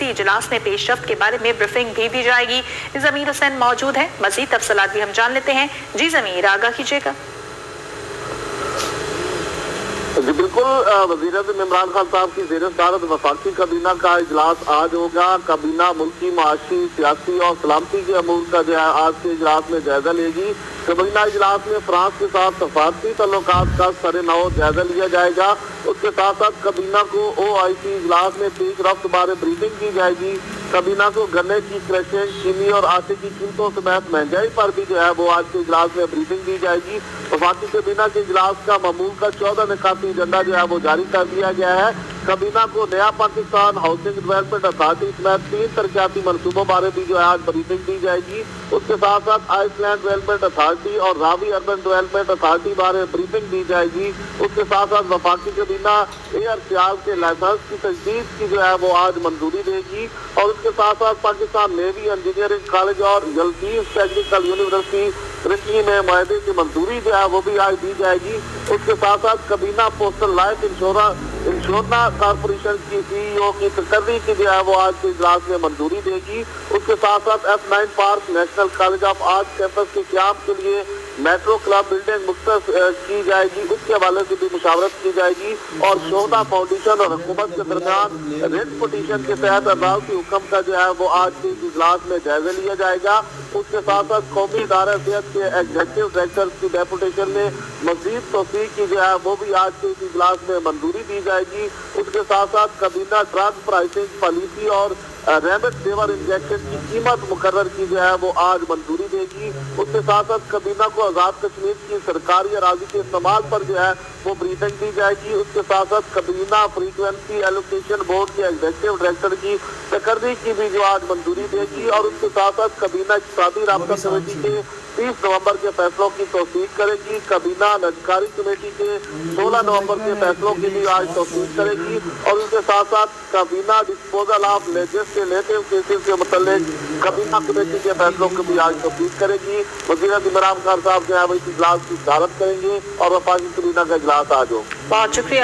इसी इजलास में पेश रफ्त के बारे में ब्रीफिंग भी दी जाएगी। ज़मीर हुसैन मौजूद है, मज़ीद तफसीलात भी हम जान लेते हैं। जी ज़मीर, आगाह कीजिएगा। जी बिल्कुल, वज़ीर-ए-आज़म इमरान खान साहब की ज़ेर सदारत वफाकी काबीना का इजलास आज होगा। काबीना मुल्की, माशी, सियासी और सलामती के अमूर का जो है आज के इजलास में जायजा लेगी। काबीना इजलास में फ्रांस के साथ सफारती तल्लुकात का सरे-नौ जायजा लिया जाएगा। उसके साथ साथ काबीना को OIC इजलास में पेश रफ्त बारे ब्रीफिंग की जाएगी। काबीना को गन्ने की क्रशिंग, चीनी और आटे की कीमतों समेत महंगाई पर भी जो है वो आज के इजलास में ब्रीफिंग दी जाएगी। वफाकी काबीना के इजलास का मामूल का 14 निकाती एजेंडा जो है वो जारी कर दिया गया है। काबीना को नया पाकिस्तान हाउसिंग डेवलपमेंट अथॉरिटी समेत 3 तरक्याती मनसूबों बारे भी जो है आज ब्रीफिंग दी जाएगी। उसके साथ साथ आइसलैंड डेवलपमेंट अथॉरिटी और रावी अर्बन डेवलपमेंट अथॉरिटी बारे ब्रीफिंग दी जाएगी। उसके साथ साथ वफाकी काबीना एयर सियाल के लाइसेंस की तजदीद की जो है वो आज मंजूरी देगी। और उसके साथ साथ पाकिस्तान नेवी इंजीनियरिंग कॉलेज और यल्दीज टेक्निकल यूनिवर्सिटी कृषि में मुआहदे की मंजूरी जो है वो भी आज दी जाएगी। उसके साथ साथ काबीना पोस्टल लाइफ इंश्योरेंस कॉर्पोरेशन की CEO की तकर्री की जो है वो आज के इजलास में मंजूरी देगी। उसके साथ साथ F9 park national college of art campus के क्याम के लिए मेट्रो क्लब बिल्डिंग मुख्तस की जाएगी, उसके हवाले से भी मुशावरत की जाएगी। और शोहदा फाउंडेशन और हुकूमत के दरमियान रेड पटिशन के तहत अदालती हुक्म का जो है वो आज के इजलास में जायजा लिया जाएगा। उसके साथ साथ कौमी इदारा सेहत के एग्जीक्यूटिव डायरेक्टर की डेपुटेशन में मजीद तौसीक की जो है वो भी आज के इस इजलास में मंजूरी दी जाएगी। उसके साथ साथ काबीना ड्रग प्राइसिंग पॉलिसी और रैबिट सेवर इंजेक्शन की कीमत मुकर्रर की जो है वो आज मंजूरी देगी। उसके साथ साथ काबीना को आज़ाद कश्मीर की सरकारी अराजी के इस्तेमाल पर जो है वो ब्रीफिंग दी जाएगी। उसके साथ साथ काबीना फ्रीक्वेंसी एलोकेशन बोर्ड के एग्जीक्यूटिव डायरेक्टर की तकर्री की भी जो आज मंजूरी देगी। और उसके साथ साथ काबीना इक़्तिसादी राबता कमेटी के 30 नवंबर के फैसलों की तौसीक करेगी। काबीना नजकारी कमेटी के 16 नवंबर के फैसलों की भी आज तौसीक करेगी। और उसके साथ साथ काबीना डिस्पोजल ऑफ लेजिस्लेटिव केसेस के मुतल्लिक काबीना कमेटी के फैसलों की भी आज तौसीक करेगी। वज़ीर-ए-आज़म इमरान खान साहब जो है वो इस इजलास की सदारत करेंगे और वफाकी काबीना का इजलास आज हो। बहुत शुक्रिया।